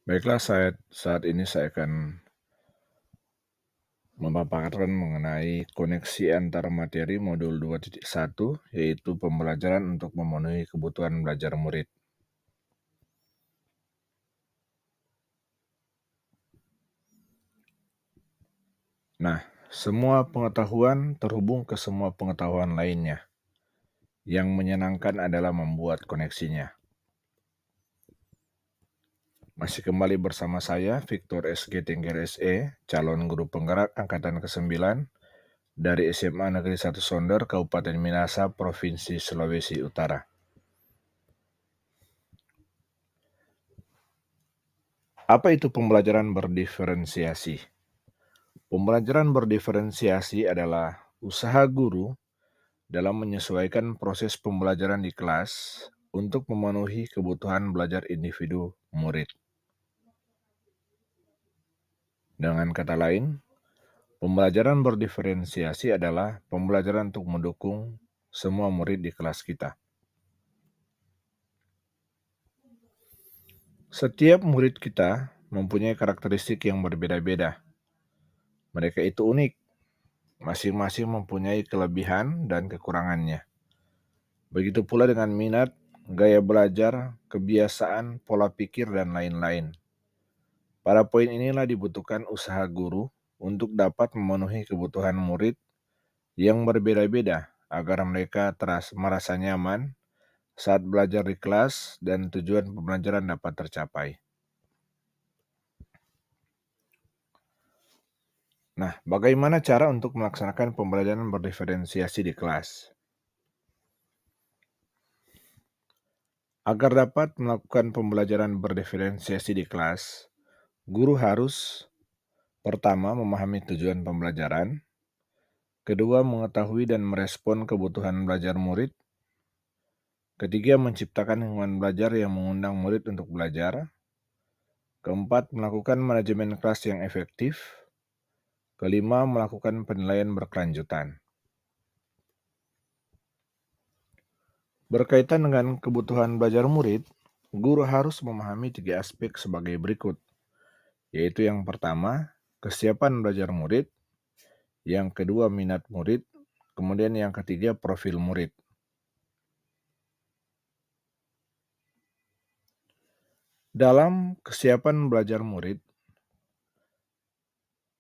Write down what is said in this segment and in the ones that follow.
Baiklah, saat ini saya akan memaparkan mengenai koneksi antar materi modul 2.1, yaitu pembelajaran untuk memenuhi kebutuhan belajar murid. Nah, semua pengetahuan terhubung ke semua pengetahuan lainnya. Yang menyenangkan adalah membuat koneksinya. Masih kembali bersama saya, Victor SG Tengger SE, calon guru penggerak Angkatan ke-9 dari SMA Negeri 1 Sonder, Kabupaten Minahasa, Provinsi Sulawesi Utara. Apa itu pembelajaran berdiferensiasi? Pembelajaran berdiferensiasi adalah usaha guru dalam menyesuaikan proses pembelajaran di kelas untuk memenuhi kebutuhan belajar individu murid. Dengan kata lain, pembelajaran berdiferensiasi adalah pembelajaran untuk mendukung semua murid di kelas kita. Setiap murid kita mempunyai karakteristik yang berbeda-beda. Mereka itu unik, masing-masing mempunyai kelebihan dan kekurangannya. Begitu pula dengan minat, gaya belajar, kebiasaan, pola pikir, dan lain-lain. Pada poin inilah dibutuhkan usaha guru untuk dapat memenuhi kebutuhan murid yang berbeda-beda agar mereka merasa nyaman saat belajar di kelas dan tujuan pembelajaran dapat tercapai. Nah, bagaimana cara untuk melaksanakan pembelajaran berdiferensiasi di kelas? Agar dapat melakukan pembelajaran berdiferensiasi di kelas, guru harus pertama memahami tujuan pembelajaran, kedua mengetahui dan merespon kebutuhan belajar murid, ketiga menciptakan lingkungan belajar yang mengundang murid untuk belajar, keempat melakukan manajemen kelas yang efektif, kelima melakukan penilaian berkelanjutan. Berkaitan dengan kebutuhan belajar murid, guru harus memahami 3 aspek sebagai berikut, yaitu yang pertama, kesiapan belajar murid, yang kedua minat murid, kemudian yang ketiga profil murid. Dalam kesiapan belajar murid,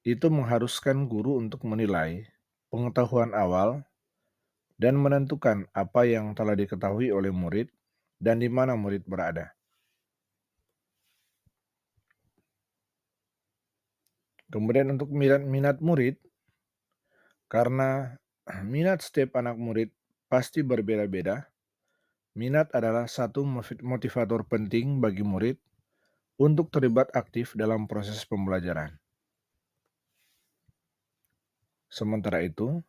itu mengharuskan guru untuk menilai pengetahuan awal dan menentukan apa yang telah diketahui oleh murid dan di mana murid berada. Kemudian untuk minat murid, karena minat setiap anak murid pasti berbeda-beda, minat adalah satu motivator penting bagi murid untuk terlibat aktif dalam proses pembelajaran. Sementara itu,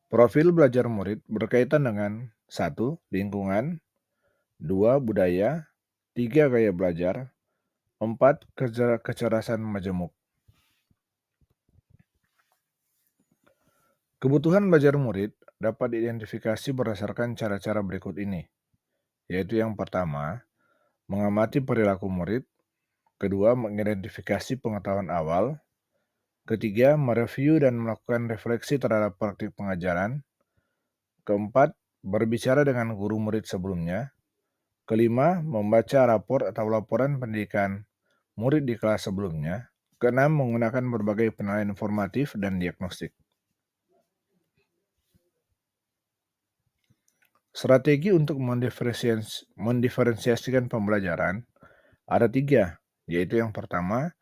profil belajar murid berkaitan dengan 1. Lingkungan, 2. Budaya, 3. Gaya belajar, 4. Kecerdasan majemuk. Kebutuhan belajar murid dapat diidentifikasi berdasarkan cara-cara berikut ini, yaitu yang pertama, mengamati perilaku murid, kedua, mengidentifikasi pengetahuan awal, ketiga, mereview dan melakukan refleksi terhadap praktik pengajaran, keempat, berbicara dengan guru murid sebelumnya, kelima, membaca rapor atau laporan pendidikan murid di kelas sebelumnya, keenam, menggunakan berbagai penilaian formatif dan diagnostik. Strategi untuk mendiferensiasikan pembelajaran ada 3, yaitu yang pertama,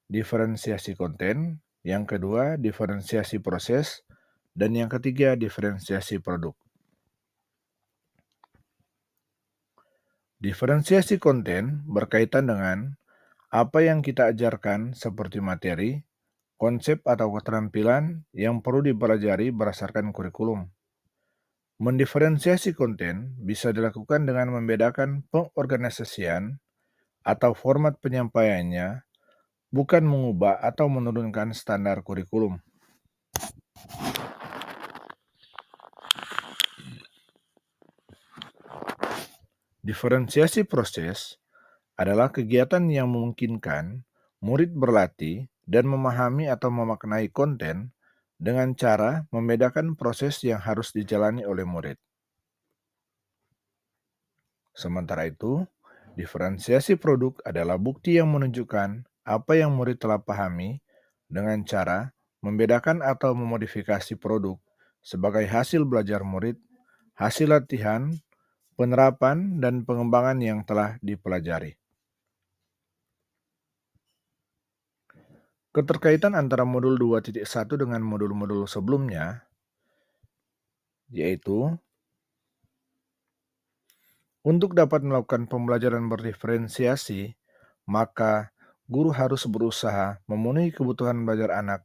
diferensiasi konten, yang kedua, diferensiasi proses, dan yang ketiga, diferensiasi produk. Diferensiasi konten berkaitan dengan apa yang kita ajarkan seperti materi, konsep atau keterampilan yang perlu dipelajari berdasarkan kurikulum. Mendiferensiasi konten bisa dilakukan dengan membedakan pengorganisasian atau format penyampaiannya, bukan mengubah atau menurunkan standar kurikulum. Diferensiasi proses adalah kegiatan yang memungkinkan murid berlatih dan memahami atau memaknai konten dengan cara membedakan proses yang harus dijalani oleh murid. Sementara itu, diferensiasi produk adalah bukti yang menunjukkan apa yang murid telah pahami dengan cara membedakan atau memodifikasi produk sebagai hasil belajar murid, hasil latihan, penerapan, dan pengembangan yang telah dipelajari. Keterkaitan antara modul 2.1 dengan modul-modul sebelumnya, yaitu untuk dapat melakukan pembelajaran berdiferensiasi, maka guru harus berusaha memenuhi kebutuhan belajar anak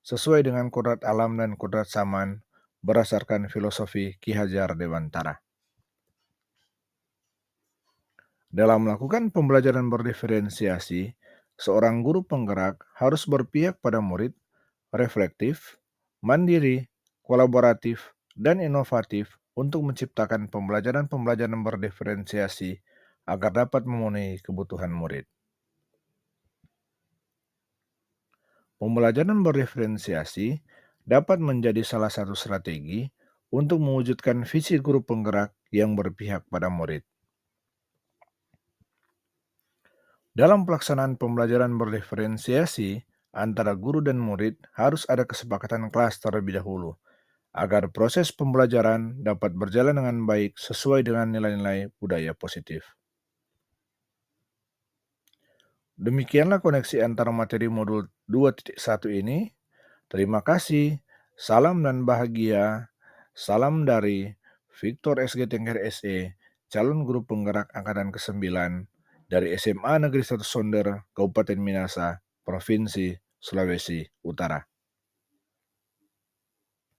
sesuai dengan kodrat alam dan kodrat zaman berdasarkan filosofi Ki Hajar Dewantara. Dalam melakukan pembelajaran berdiferensiasi, seorang guru penggerak harus berpihak pada murid, reflektif, mandiri, kolaboratif, dan inovatif untuk menciptakan pembelajaran-pembelajaran berdiferensiasi agar dapat memenuhi kebutuhan murid. Pembelajaran berdiferensiasi dapat menjadi salah satu strategi untuk mewujudkan visi guru penggerak yang berpihak pada murid. Dalam pelaksanaan pembelajaran berdiferensiasi, antara guru dan murid harus ada kesepakatan kelas terlebih dahulu, agar proses pembelajaran dapat berjalan dengan baik sesuai dengan nilai-nilai budaya positif. Demikianlah koneksi antara materi modul 2.1 ini. Terima kasih. Salam dan bahagia. Salam dari Victor SG Tengger SE, calon guru penggerak angkatan ke-9 dari SMA Negeri 1 Sonder, Kabupaten Minasa, Provinsi Sulawesi Utara.